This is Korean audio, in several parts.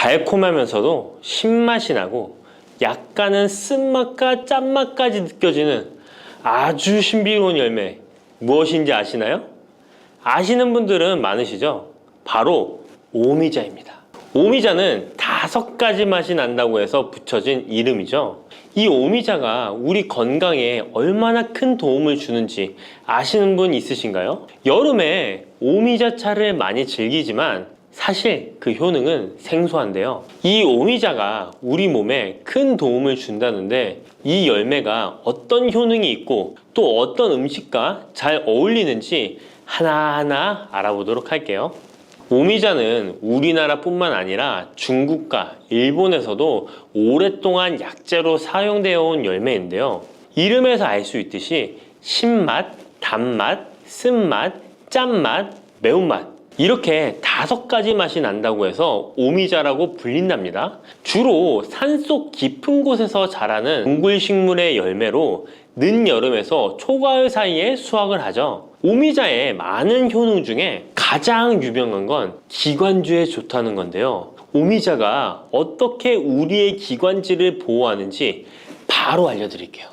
달콤하면서도 신맛이 나고 약간은 쓴맛과 짠맛까지 느껴지는 아주 신비로운 열매, 무엇인지 아시나요? 아시는 분들은 많으시죠? 바로 오미자입니다. 오미자는 5가지 맛이 난다고 해서 붙여진 이름이죠. 이 오미자가 우리 건강에 얼마나 큰 도움을 주는지 아시는 분 있으신가요? 여름에 오미자차를 많이 즐기지만 사실 그 효능은 생소한데요. 이 오미자가 우리 몸에 큰 도움을 준다는데 이 열매가 어떤 효능이 있고 또 어떤 음식과 잘 어울리는지 하나하나 알아보도록 할게요. 오미자는 우리나라뿐만 아니라 중국과 일본에서도 오랫동안 약재로 사용되어 온 열매인데요. 이름에서 알 수 있듯이 신맛, 단맛, 쓴맛, 짠맛, 매운맛 이렇게 5가지 맛이 난다고 해서 오미자라고 불린답니다. 주로 산속 깊은 곳에서 자라는 동굴식물의 열매로 늦여름에서 초가을 사이에 수확을 하죠. 오미자의 많은 효능 중에 가장 유명한 건 기관지에 좋다는 건데요. 오미자가 어떻게 우리의 기관지를 보호하는지 바로 알려드릴게요.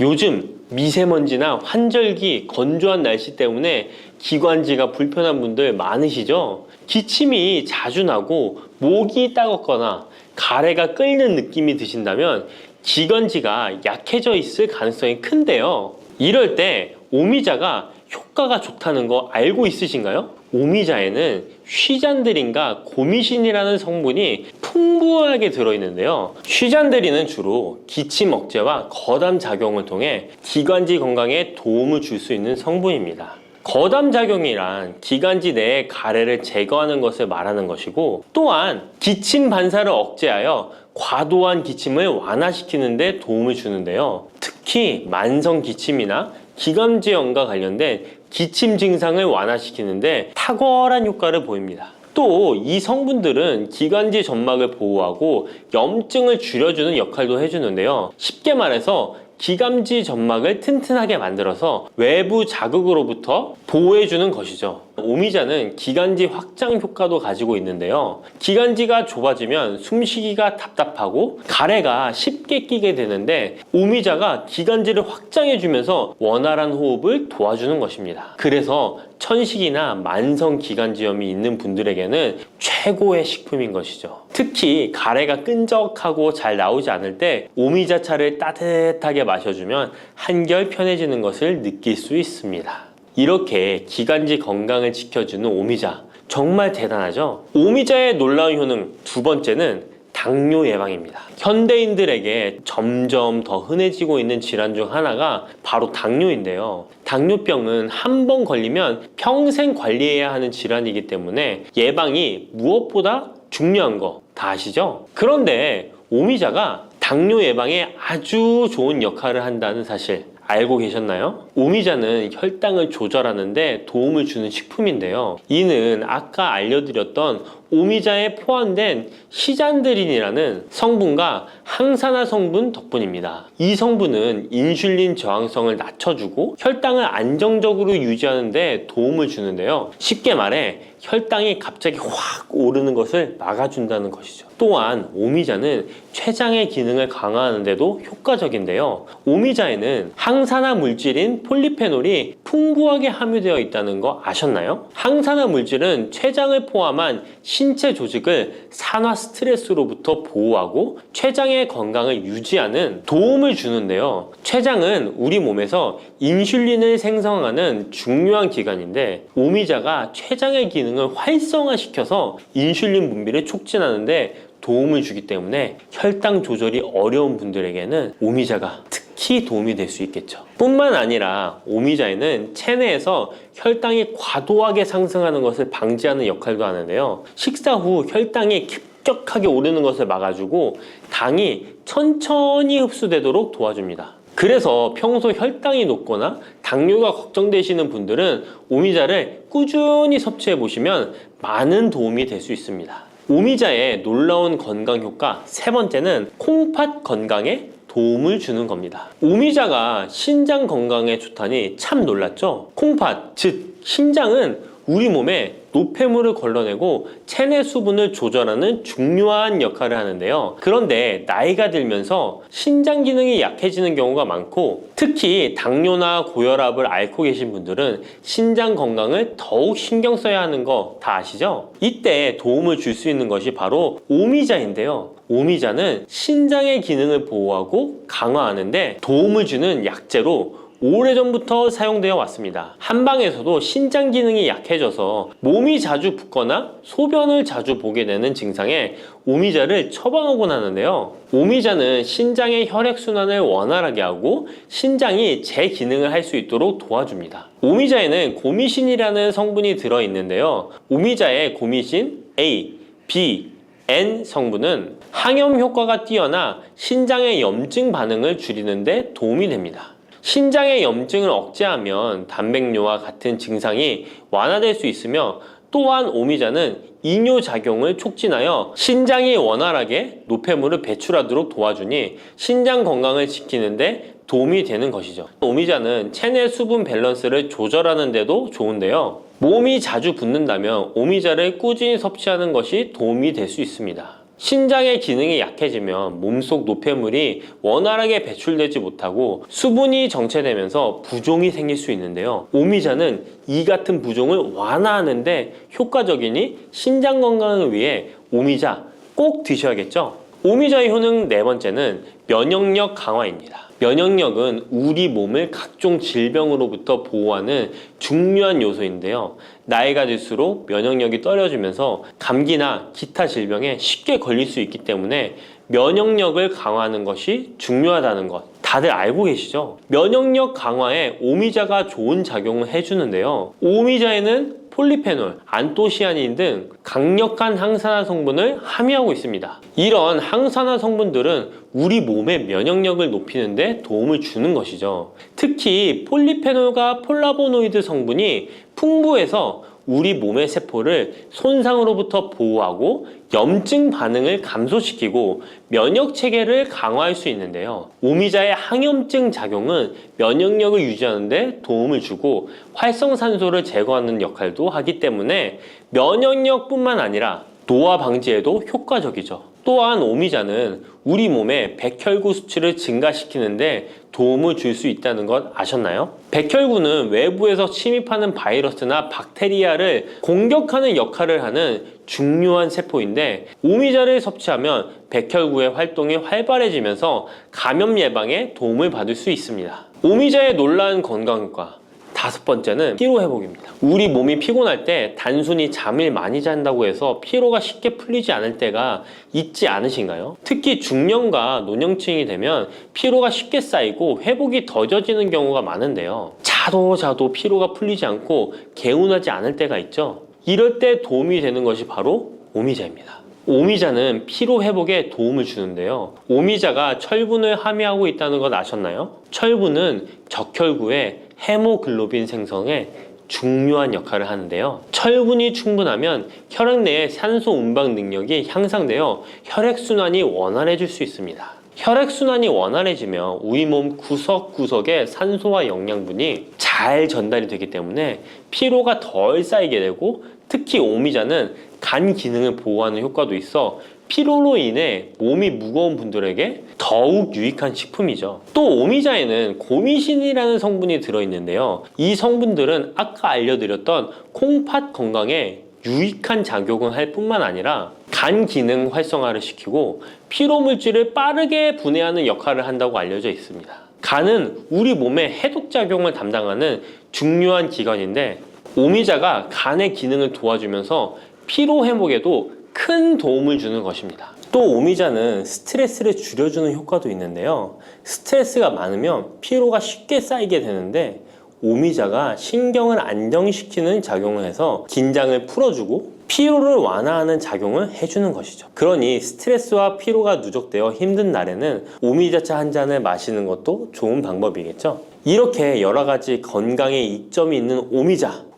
요즘 미세먼지나 환절기, 건조한 날씨 때문에 기관지가 불편한 분들 많으시죠? 기침이 자주 나고 목이 따갑거나 가래가 끓는 느낌이 드신다면 기관지가 약해져 있을 가능성이 큰데요. 이럴 때 오미자가 효과가 좋다는 거 알고 있으신가요? 오미자에는 쉬잔드린과 고미신이라는 성분이 풍부하게 들어있는데요. 쉬잔드린은 주로 기침 억제와 거담 작용을 통해 기관지 건강에 도움을 줄 수 있는 성분입니다. 거담 작용이란 기관지 내의 가래를 제거하는 것을 말하는 것이고, 또한 기침 반사를 억제하여 과도한 기침을 완화시키는 데 도움을 주는데요. 특히 만성 기침이나 기관지염과 관련된 기침 증상을 완화시키는데 탁월한 효과를 보입니다. 또 이 성분들은 기관지 점막을 보호하고 염증을 줄여주는 역할도 해주는데요. 쉽게 말해서 기관지 점막을 튼튼하게 만들어서 외부 자극으로부터 보호해주는 것이죠. 오미자는 기관지 확장 효과도 가지고 있는데요. 기관지가 좁아지면 숨쉬기가 답답하고 가래가 쉽게 끼게 되는데 오미자가 기관지를 확장해주면서 원활한 호흡을 도와주는 것입니다. 그래서 천식이나 만성 기관지염이 있는 분들에게는 최고의 식품인 것이죠. 특히 가래가 끈적하고 잘 나오지 않을 때 오미자차를 따뜻하게 마셔주면 한결 편해지는 것을 느낄 수 있습니다. 이렇게 기관지 건강을 지켜주는 오미자, 정말 대단하죠? 오미자의 놀라운 효능 2번째는 당뇨 예방입니다. 현대인들에게 점점 더 흔해지고 있는 질환 중 하나가 바로 당뇨인데요. 당뇨병은 한 번 걸리면 평생 관리해야 하는 질환이기 때문에 예방이 무엇보다 중요한 거 다 아시죠? 그런데 오미자가 당뇨 예방에 아주 좋은 역할을 한다는 사실 알고 계셨나요? 오미자는 혈당을 조절하는 데 도움을 주는 식품인데요. 이는 아까 알려드렸던 오미자에 포함된 시잔드린이라는 성분과 항산화 성분 덕분입니다. 이 성분은 인슐린 저항성을 낮춰주고 혈당을 안정적으로 유지하는 데 도움을 주는데요. 쉽게 말해 혈당이 갑자기 확 오르는 것을 막아준다는 것이죠. 또한 오미자는 췌장의 기능을 강화하는 데도 효과적인데요. 오미자에는 항산화 물질인 폴리페놀이 풍부하게 함유되어 있다는 거 아셨나요? 항산화 물질은 췌장을 포함한 신체 조직을 산화 스트레스로부터 보호하고 췌장의 건강을 유지하는 도움을 주는데요. 췌장은 우리 몸에서 인슐린을 생성하는 중요한 기관인데 오미자가 췌장의 기능을 활성화시켜서 인슐린 분비를 촉진하는데 도움을 주기 때문에 혈당 조절이 어려운 분들에게는 오미자가 특히 도움이 될 수 있겠죠. 뿐만 아니라 오미자에는 체내에서 혈당이 과도하게 상승하는 것을 방지하는 역할도 하는데요. 식사 후 혈당이 급격하게 오르는 것을 막아주고 당이 천천히 흡수되도록 도와줍니다. 그래서 평소 혈당이 높거나 당뇨가 걱정되시는 분들은 오미자를 꾸준히 섭취해 보시면 많은 도움이 될 수 있습니다. 오미자의 놀라운 건강 효과 3번째는 콩팥 건강에 도움을 주는 겁니다. 오미자가 신장 건강에 좋다니 참 놀랐죠? 콩팥, 즉 신장은 우리 몸에 노폐물을 걸러내고 체내 수분을 조절하는 중요한 역할을 하는데요. 그런데 나이가 들면서 신장 기능이 약해지는 경우가 많고, 특히 당뇨나 고혈압을 앓고 계신 분들은 신장 건강을 더욱 신경 써야 하는 거 다 아시죠? 이때 도움을 줄 수 있는 것이 바로 오미자인데요. 오미자는 신장의 기능을 보호하고 강화하는데 도움을 주는 약재로 오래전부터 사용되어 왔습니다. 한방에서도 신장 기능이 약해져서 몸이 자주 붓거나 소변을 자주 보게 되는 증상에 오미자를 처방하곤 하는데요. 오미자는 신장의 혈액순환을 원활하게 하고 신장이 재기능을 할 수 있도록 도와줍니다. 오미자에는 고미신이라는 성분이 들어있는데요. 오미자의 고미신 A, B, N 성분은 항염 효과가 뛰어나 신장의 염증 반응을 줄이는 데 도움이 됩니다. 신장의 염증을 억제하면 단백뇨와 같은 증상이 완화될 수 있으며, 또한 오미자는 이뇨작용을 촉진하여 신장이 원활하게 노폐물을 배출하도록 도와주니 신장 건강을 지키는데 도움이 되는 것이죠. 오미자는 체내 수분 밸런스를 조절하는 데도 좋은데요. 몸이 자주 붓는다면 오미자를 꾸준히 섭취하는 것이 도움이 될 수 있습니다. 신장의 기능이 약해지면 몸속 노폐물이 원활하게 배출되지 못하고 수분이 정체되면서 부종이 생길 수 있는데요. 오미자는 이 같은 부종을 완화하는데 효과적이니 신장 건강을 위해 오미자 꼭 드셔야겠죠. 오미자의 효능 네 번째는 면역력 강화입니다. 면역력은 우리 몸을 각종 질병으로부터 보호하는 중요한 요소인데요. 나이가 들수록 면역력이 떨어지면서 감기나 기타 질병에 쉽게 걸릴 수 있기 때문에 면역력을 강화하는 것이 중요하다는 것 다들 알고 계시죠? 면역력 강화에 오미자가 좋은 작용을 해주는데요. 오미자에는 폴리페놀, 안토시아닌 등 강력한 항산화 성분을 함유하고 있습니다. 이런 항산화 성분들은 우리 몸의 면역력을 높이는 데 도움을 주는 것이죠. 특히 폴리페놀과 폴라보노이드 성분이 풍부해서 우리 몸의 세포를 손상으로부터 보호하고 염증 반응을 감소시키고 면역 체계를 강화할 수 있는데요. 오미자의 항염증 작용은 면역력을 유지하는 데 도움을 주고 활성산소를 제거하는 역할도 하기 때문에 면역력뿐만 아니라 노화 방지에도 효과적이죠. 또한 오미자는 우리 몸의 백혈구 수치를 증가시키는데 도움을 줄 수 있다는 것 아셨나요? 백혈구는 외부에서 침입하는 바이러스나 박테리아를 공격하는 역할을 하는 중요한 세포인데, 오미자를 섭취하면 백혈구의 활동이 활발해지면서 감염 예방에 도움을 받을 수 있습니다. 오미자의 놀라운 건강효과 다섯 번째는 피로 회복입니다. 우리 몸이 피곤할 때 단순히 잠을 많이 잔다고 해서 피로가 쉽게 풀리지 않을 때가 있지 않으신가요? 특히 중년과 노년층이 되면 피로가 쉽게 쌓이고 회복이 더뎌지는 경우가 많은데요. 자도 피로가 풀리지 않고 개운하지 않을 때가 있죠. 이럴 때 도움이 되는 것이 바로 오미자입니다. 오미자는 피로 회복에 도움을 주는데요. 오미자가 철분을 함유하고 있다는 것 아셨나요? 철분은 적혈구의 헤모글로빈 생성에 중요한 역할을 하는데요. 철분이 충분하면 혈액 내의 산소 운반 능력이 향상되어 혈액순환이 원활해질 수 있습니다. 혈액순환이 원활해지면 우리 몸 구석구석에 산소와 영양분이 잘 전달이 되기 때문에 피로가 덜 쌓이게 되고, 특히 오미자는 간 기능을 보호하는 효과도 있어 피로로 인해 몸이 무거운 분들에게 더욱 유익한 식품이죠. 또 오미자에는 고미신이라는 성분이 들어있는데요. 이 성분들은 아까 알려드렸던 콩팥 건강에 유익한 작용을 할 뿐만 아니라 간 기능 활성화를 시키고 피로 물질을 빠르게 분해하는 역할을 한다고 알려져 있습니다. 간은 우리 몸의 해독 작용을 담당하는 중요한 기관인데, 오미자가 간의 기능을 도와주면서 피로 회복에도 큰 도움을 주는 것입니다. 또 오미자는 스트레스를 줄여주는 효과도 있는데요. 스트레스가 많으면 피로가 쉽게 쌓이게 되는데, 오미자가 신경을 안정시키는 작용을 해서 긴장을 풀어주고 피로를 완화하는 작용을 해주는 것이죠. 그러니 스트레스와 피로가 누적되어 힘든 날에는 오미자차 한 잔을 마시는 것도 좋은 방법이겠죠. 이렇게 여러 가지 건강에 이점이 있는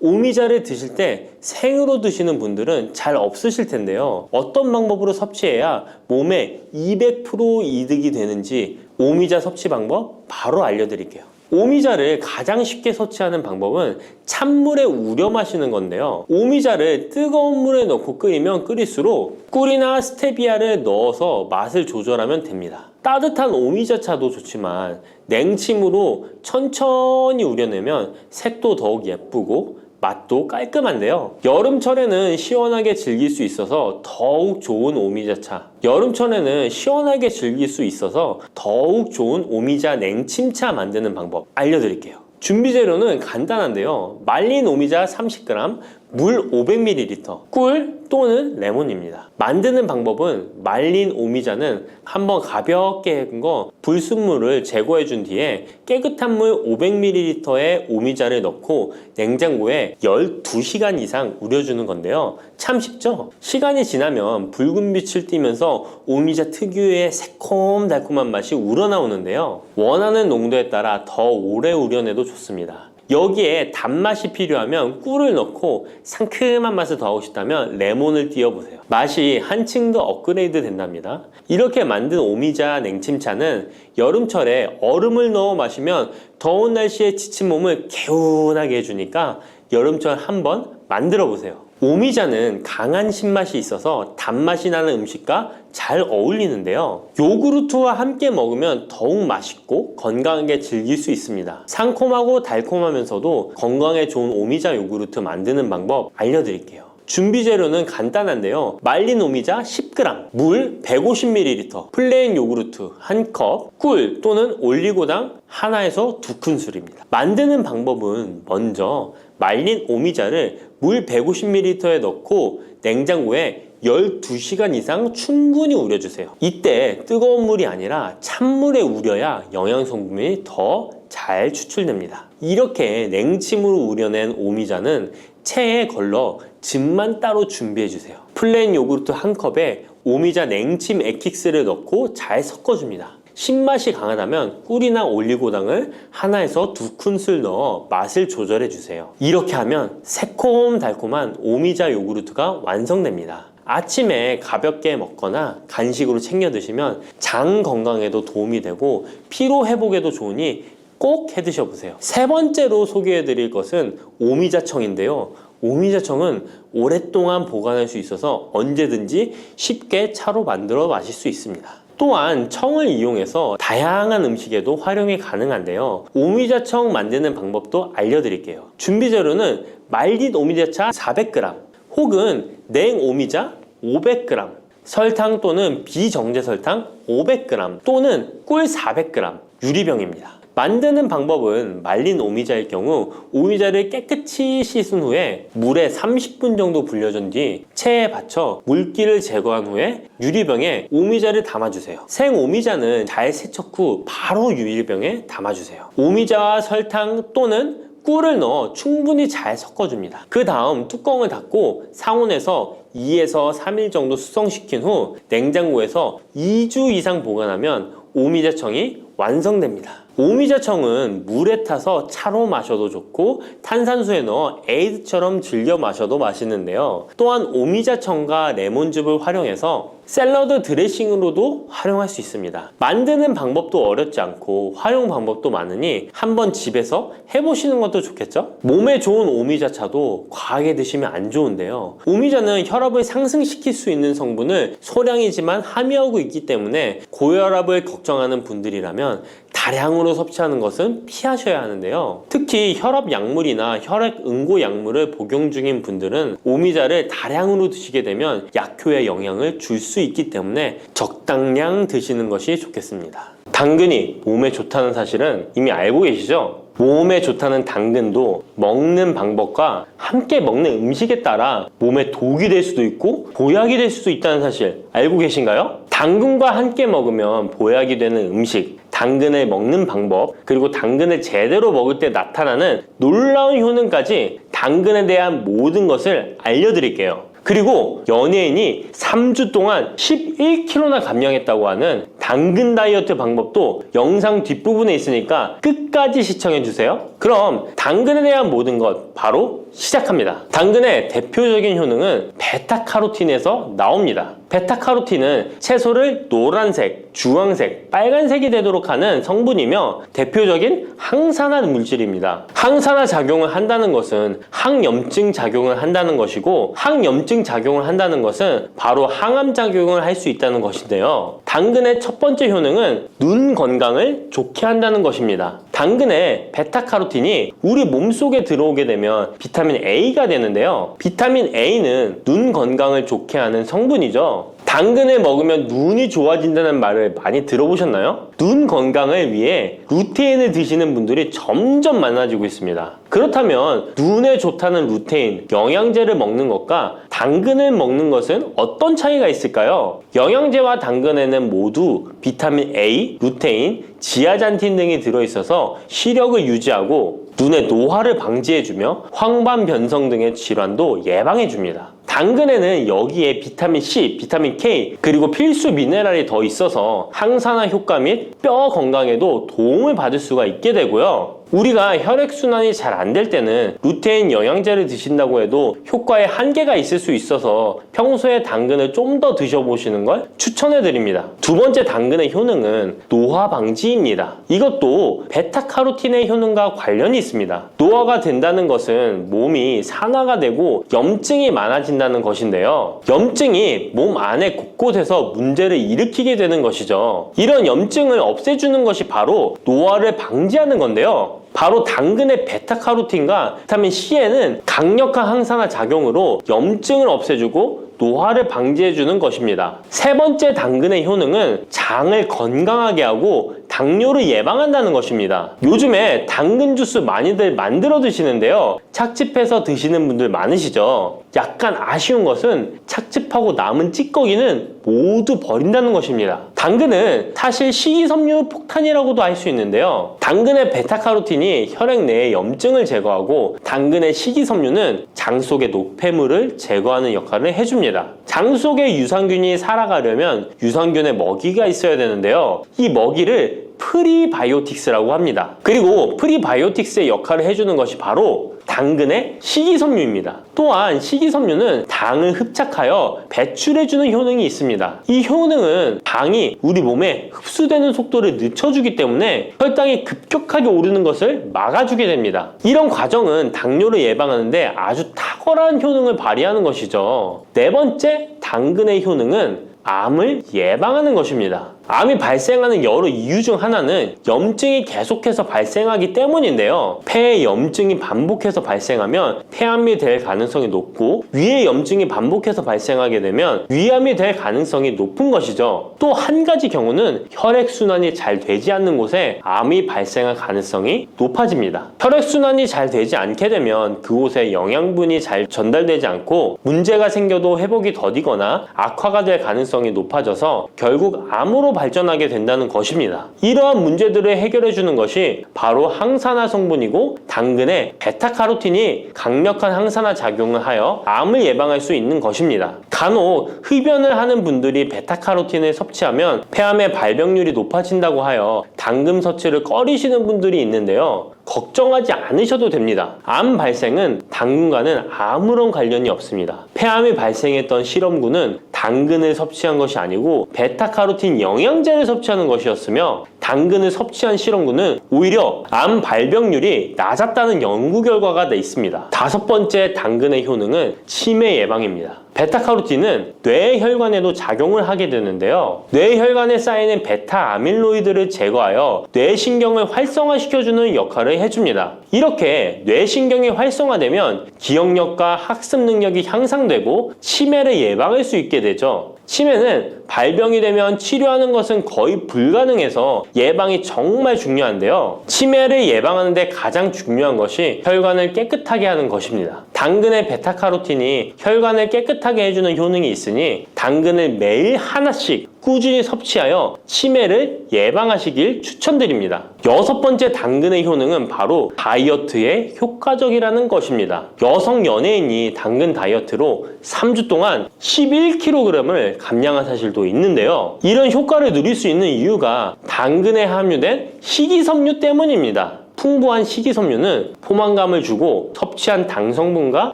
오미자를 드실 때 생으로 드시는 분들은 잘 없으실 텐데요. 어떤 방법으로 섭취해야 몸에 200% 이득이 되는지 오미자 섭취 방법 바로 알려드릴게요. 오미자를 가장 쉽게 섭취하는 방법은 찬물에 우려 마시는 건데요. 오미자를 뜨거운 물에 넣고 끓이면 끓일수록 꿀이나 스테비아를 넣어서 맛을 조절하면 됩니다. 따뜻한 오미자차도 좋지만 냉침으로 천천히 우려내면 색도 더욱 예쁘고 맛도 깔끔한데요. 여름철에는 시원하게 즐길 수 있어서 더욱 좋은 오미자차, 여름철에는 시원하게 즐길 수 있어서 더욱 좋은 오미자 냉침차 만드는 방법 알려드릴게요. 준비 재료는 간단한데요. 말린 오미자 30g, 물 500ml, 꿀 또는 레몬입니다. 만드는 방법은 말린 오미자는 한번 가볍게 헹군 거 불순물을 제거해 준 뒤에 깨끗한 물 500ml에 오미자를 넣고 냉장고에 12시간 이상 우려주는 건데요. 참 쉽죠? 시간이 지나면 붉은 빛을 띠면서 오미자 특유의 새콤달콤한 맛이 우러나오는데요. 원하는 농도에 따라 더 오래 우려내도 좋습니다. 여기에 단맛이 필요하면 꿀을 넣고 상큼한 맛을 더하고 싶다면 레몬을 띄워보세요. 맛이 한층 더 업그레이드 된답니다. 이렇게 만든 오미자 냉침차는 여름철에 얼음을 넣어 마시면 더운 날씨에 지친 몸을 개운하게 해주니까 여름철 한번 만들어 보세요. 오미자는 강한 신맛이 있어서 단맛이 나는 음식과 잘 어울리는데요. 요구르트와 함께 먹으면 더욱 맛있고 건강하게 즐길 수 있습니다. 상콤하고 달콤하면서도 건강에 좋은 오미자 요구르트 만드는 방법 알려드릴게요. 준비 재료는 간단한데요. 말린 오미자 10g, 물 150ml, 플레인 요구르트 1컵, 꿀 또는 올리고당 하나에서 2큰술입니다. 만드는 방법은 먼저 말린 오미자를 물 150ml에 넣고 냉장고에 12시간 이상 충분히 우려주세요. 이때 뜨거운 물이 아니라 찬물에 우려야 영양성분이 더 잘 추출됩니다. 이렇게 냉침으로 우려낸 오미자는 체에 걸러 즙만 따로 준비해주세요. 플레인 요구르트 1컵에 오미자 냉침 액기스를 넣고 잘 섞어줍니다. 신맛이 강하다면 꿀이나 올리고당을 하나에서 2큰술 넣어 맛을 조절해 주세요. 이렇게 하면 새콤달콤한 오미자 요구르트가 완성됩니다. 아침에 가볍게 먹거나 간식으로 챙겨 드시면 장 건강에도 도움이 되고 피로 회복에도 좋으니 꼭 해 드셔보세요. 세 번째로 소개해 드릴 것은 오미자청인데요. 오미자청은 오랫동안 보관할 수 있어서 언제든지 쉽게 차로 만들어 마실 수 있습니다. 또한 청을 이용해서 다양한 음식에도 활용이 가능한데요. 오미자청 만드는 방법도 알려드릴게요. 준비 재료는 말린 오미자차 400g 혹은 냉 오미자 500g, 설탕 또는 비정제 설탕 500g 또는 꿀 400g, 유리병입니다. 만드는 방법은 말린 오미자일 경우 오미자를 깨끗이 씻은 후에 물에 30분 정도 불려준 뒤 체에 받쳐 물기를 제거한 후에 유리병에 오미자를 담아주세요. 생 오미자는 잘 세척 후 바로 유리병에 담아주세요. 오미자와 설탕 또는 꿀을 넣어 충분히 잘 섞어줍니다. 그 다음 뚜껑을 닫고 상온에서 2에서 3일 정도 숙성시킨 후 냉장고에서 2주 이상 보관하면 오미자청이 완성됩니다. 오미자청은 물에 타서 차로 마셔도 좋고 탄산수에 넣어 에이드처럼 즐겨 마셔도 맛있는데요. 또한 오미자청과 레몬즙을 활용해서 샐러드 드레싱으로도 활용할 수 있습니다. 만드는 방법도 어렵지 않고 활용 방법도 많으니 한번 집에서 해보시는 것도 좋겠죠? 몸에 좋은 오미자차도 과하게 드시면 안 좋은데요. 오미자는 혈압을 상승시킬 수 있는 성분을 소량이지만 함유하고 있기 때문에 고혈압을 걱정하는 분들이라면 다량으로 섭취하는 것은 피하셔야 하는데요. 특히 혈압 약물이나 혈액 응고 약물을 복용 중인 분들은 오미자를 다량으로 드시게 되면 약효에 영향을 줄 수 있기 때문에 적당량 드시는 것이 좋겠습니다. 당근이 몸에 좋다는 사실은 이미 알고 계시죠? 몸에 좋다는 당근도 먹는 방법과 함께 먹는 음식에 따라 몸에 독이 될 수도 있고 보약이 될 수도 있다는 사실 알고 계신가요? 당근과 함께 먹으면 보약이 되는 음식, 당근을 먹는 방법, 그리고 당근을 제대로 먹을 때 나타나는 놀라운 효능까지 당근에 대한 모든 것을 알려드릴게요. 그리고 연예인이 3주 동안 11kg나 감량했다고 하는 당근 다이어트 방법도 영상 뒷부분에 있으니까 끝까지 시청해주세요. 그럼 당근에 대한 모든 것 바로 시작합니다. 당근의 대표적인 효능은 베타카로틴에서 나옵니다. 베타카로틴은 채소를 노란색, 주황색, 빨간색이 되도록 하는 성분이며 대표적인 항산화 물질입니다. 항산화 작용을 한다는 것은 항염증 작용을 한다는 것이고, 항염증 작용을 한다는 것은 바로 항암 작용을 할 수 있다는 것인데요. 당근의 첫 번째 효능은 눈 건강을 좋게 한다는 것입니다. 당근의 베타카로틴이 우리 몸속에 들어오게 되면 비타민 A가 되는데요. 비타민 A는 눈 건강을 좋게 하는 성분이죠. 당근을 먹으면 눈이 좋아진다는 말을 많이 들어보셨나요? 눈 건강을 위해 루테인을 드시는 분들이 점점 많아지고 있습니다. 그렇다면 눈에 좋다는 루테인, 영양제를 먹는 것과 당근을 먹는 것은 어떤 차이가 있을까요? 영양제와 당근에는 모두 비타민 A, 루테인, 지아잔틴 등이 들어있어서 시력을 유지하고 눈의 노화를 방지해주며 황반 변성 등의 질환도 예방해줍니다. 당근에는 여기에 비타민 C, 비타민 K, 그리고 필수 미네랄이 더 있어서 항산화 효과 및 뼈 건강에도 도움을 받을 수가 있게 되고요. 우리가 혈액순환이 잘 안 될 때는 루테인 영양제를 드신다고 해도 효과에 한계가 있을 수 있어서 평소에 당근을 좀 더 드셔보시는 걸 추천해드립니다. 두 번째 당근의 효능은 노화 방지입니다. 이것도 베타카로틴의 효능과 관련이 있습니다. 노화가 된다는 것은 몸이 산화가 되고 염증이 많아진다는 것인데요. 염증이 몸 안에 곳곳에서 문제를 일으키게 되는 것이죠. 이런 염증을 없애주는 것이 바로 노화를 방지하는 건데요. 바로 당근의 베타카로틴과 비타민 C에는 강력한 항산화 작용으로 염증을 없애주고 노화를 방지해주는 것입니다. 세 번째 당근의 효능은 장을 건강하게 하고 당뇨를 예방한다는 것입니다. 요즘에 당근 주스 많이들 만들어 드시는데요. 착즙해서 드시는 분들 많으시죠? 약간 아쉬운 것은 착즙하고 남은 찌꺼기는 모두 버린다는 것입니다. 당근은 사실 식이섬유 폭탄이라고도 할 수 있는데요. 당근의 베타카로틴이 혈액 내의 염증을 제거하고 당근의 식이섬유는 장 속의 노폐물을 제거하는 역할을 해줍니다. 장 속의 유산균이 살아가려면 유산균의 먹이가 있어야 되는데요. 이 먹이를 프리바이오틱스라고 합니다. 그리고 프리바이오틱스의 역할을 해주는 것이 바로 당근의 식이섬유입니다. 또한 식이섬유는 당을 흡착하여 배출해주는 효능이 있습니다. 이 효능은 당이 우리 몸에 흡수되는 속도를 늦춰주기 때문에 혈당이 급격하게 오르는 것을 막아주게 됩니다. 이런 과정은 당뇨를 예방하는데 아주 탁월한 효능을 발휘하는 것이죠. 네 번째 당근의 효능은 암을 예방하는 것입니다. 암이 발생하는 여러 이유 중 하나는 염증이 계속해서 발생하기 때문인데요. 폐에 염증이 반복해서 발생하면 폐암이 될 가능성이 높고 위에 염증이 반복해서 발생하게 되면 위암이 될 가능성이 높은 것이죠. 또 한 가지 경우는 혈액순환이 잘 되지 않는 곳에 암이 발생할 가능성이 높아집니다. 혈액순환이 잘 되지 않게 되면 그곳에 영양분이 잘 전달되지 않고 문제가 생겨도 회복이 더디거나 악화가 될 가능성이 높아져서 결국 암으로 발전하게 된다는 것입니다. 이러한 문제들을 해결해 주는 것이 바로 항산화 성분이고 당근의 베타카로틴이 강력한 항산화 작용을 하여 암을 예방할 수 있는 것입니다. 간혹 흡연을 하는 분들이 베타카로틴을 섭취하면 폐암의 발병률이 높아진다고 하여 당근 섭취를 꺼리시는 분들이 있는데요. 걱정하지 않으셔도 됩니다. 암 발생은 당근과는 아무런 관련이 없습니다. 폐암이 발생했던 실험군은 당근을 섭취한 것이 아니고 베타카로틴 영양제를 섭취하는 것이었으며 당근을 섭취한 실험군은 오히려 암 발병률이 낮았다는 연구 결과가 있습니다. 다섯 번째 당근의 효능은 치매 예방입니다. 베타카로틴은 뇌혈관에도 작용을 하게 되는데요. 뇌혈관에 쌓이는 베타 아밀로이드를 제거하여 뇌신경을 활성화시켜주는 역할을 해줍니다. 이렇게 뇌신경이 활성화되면 기억력과 학습 능력이 향상되고 치매를 예방할 수 있게 되죠. 치매는 발병이 되면 치료하는 것은 거의 불가능해서 예방이 정말 중요한데요. 치매를 예방하는 데 가장 중요한 것이 혈관을 깨끗하게 하는 것입니다. 당근의 베타카로틴이 혈관을 깨끗하게 해주는 효능이 있으니 당근을 매일 하나씩 꾸준히 섭취하여 치매를 예방하시길 추천드립니다. 여섯 번째 당근의 효능은 바로 다이어트에 효과적이라는 것입니다. 여성 연예인이 당근 다이어트로 3주 동안 11kg을 감량한 사실도 있는데요. 이런 효과를 누릴 수 있는 이유가 당근에 함유된 식이섬유 때문입니다. 풍부한 식이섬유는 포만감을 주고 섭취한 당 성분과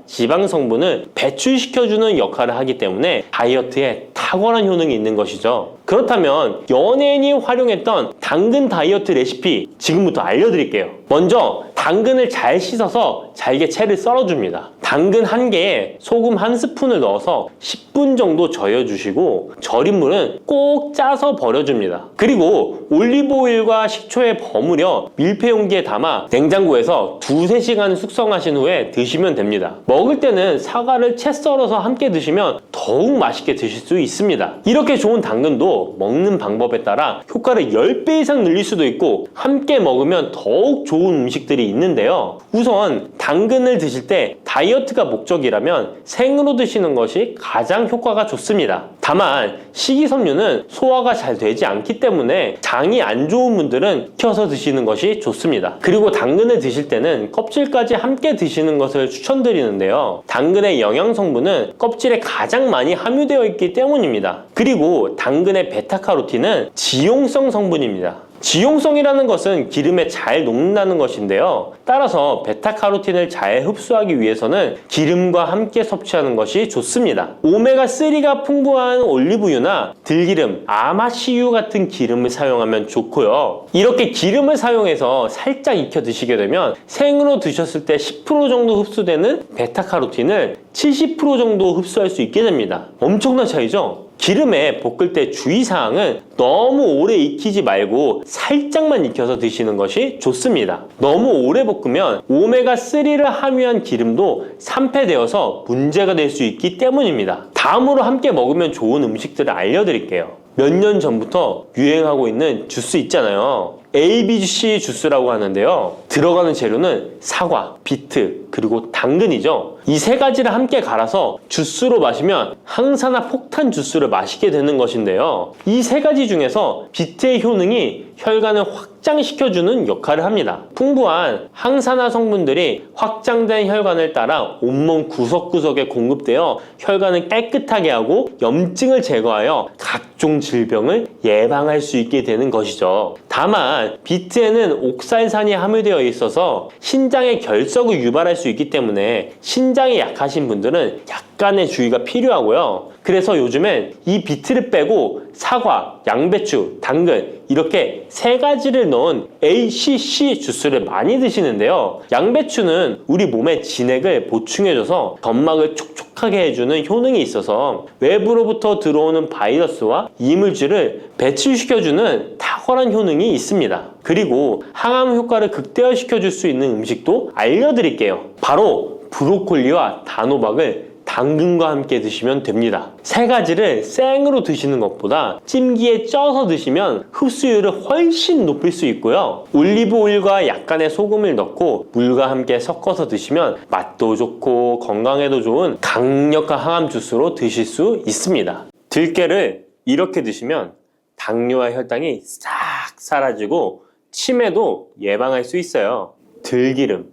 지방 성분을 배출시켜주는 역할을 하기 때문에 다이어트에 탁월한 효능이 있는 것이죠. 그렇다면 연예인이 활용했던 당근 다이어트 레시피 지금부터 알려드릴게요. 먼저 당근을 잘 씻어서 잘게 채를 썰어줍니다. 당근 1개에 소금 1스푼을 넣어서 10분 정도 저어주시고 절인 물은 꼭 짜서 버려줍니다. 그리고 올리브오일과 식초에 버무려 밀폐 용기에 담아 냉장고에서 2~3시간 숙성하신 후에 드시면 됩니다. 먹을 때는 사과를 채 썰어서 함께 드시면 더욱 맛있게 드실 수 있습니다. 이렇게 좋은 당근도 먹는 방법에 따라 효과를 10배 이상 늘릴 수도 있고 함께 먹으면 더욱 좋은 음식들이 있는데요. 우선 당근을 드실 때 다이어트가 목적이라면 생으로 드시는 것이 가장 효과가 좋습니다. 다만 식이섬유는 소화가 잘 되지 않기 때문에 장이 안 좋은 분들은 익혀서 드시는 것이 좋습니다. 그리고 당근을 드실 때는 껍질까지 함께 드시는 것을 추천드리는데요. 당근의 영양 성분은 껍질에 가장 많이 함유되어 있기 때문입니다. 그리고 당근의 베타카로틴은 지용성 성분입니다. 지용성이라는 것은 기름에 잘 녹는다는 것인데요. 따라서 베타카로틴을 잘 흡수하기 위해서는 기름과 함께 섭취하는 것이 좋습니다. 오메가3가 풍부한 올리브유나 들기름, 아마씨유 같은 기름을 사용하면 좋고요. 이렇게 기름을 사용해서 살짝 익혀 드시게 되면 생으로 드셨을 때 10% 정도 흡수되는 베타카로틴을 70% 정도 흡수할 수 있게 됩니다. 엄청난 차이죠? 기름에 볶을 때 주의사항은 너무 오래 익히지 말고 살짝만 익혀서 드시는 것이 좋습니다. 너무 오래 볶으면 오메가3를 함유한 기름도 산패되어서 문제가 될 수 있기 때문입니다. 다음으로 함께 먹으면 좋은 음식들을 알려드릴게요. 몇 년 전부터 유행하고 있는 주스 있잖아요. ABC 주스라고 하는데요. 들어가는 재료는 사과, 비트, 그리고 당근이죠. 이 3가지를 함께 갈아서 주스로 마시면 항산화 폭탄 주스를 마시게 되는 것인데요. 이 3가지 중에서 비트의 효능이 혈관을 확장시켜주는 역할을 합니다. 풍부한 항산화 성분들이 확장된 혈관을 따라 온몸 구석구석에 공급되어 혈관을 깨끗하게 하고 염증을 제거하여 각종 질병을 예방할 수 있게 되는 것이죠. 다만 비트에는 옥살산이 함유되어 있어서 신장의 결석을 유발할 수 있기 때문에 신장이 약하신 분들은 약간의 주의가 필요하고요. 그래서 요즘엔 이 비트를 빼고 사과, 양배추, 당근 이렇게 3가지를 넣은 ACC 주스를 많이 드시는데요. 양배추는 우리 몸의 진액을 보충해줘서 점막을 촉촉하게 해주는 효능이 있어서 외부로부터 들어오는 바이러스와 이물질을 배출시켜주는 탁월한 효능이 있습니다. 그리고 항암 효과를 극대화시켜줄 수 있는 음식도 알려드릴게요. 바로 브로콜리와 단호박을 당근과 함께 드시면 됩니다. 3가지를 생으로 드시는 것보다 찜기에 쪄서 드시면 흡수율을 훨씬 높일 수 있고요. 올리브 오일과 약간의 소금을 넣고 물과 함께 섞어서 드시면 맛도 좋고 건강에도 좋은 강력한 항암 주스로 드실 수 있습니다. 들깨를 이렇게 드시면 당뇨와 혈당이 싹 사라지고 치매도 예방할 수 있어요. 들기름,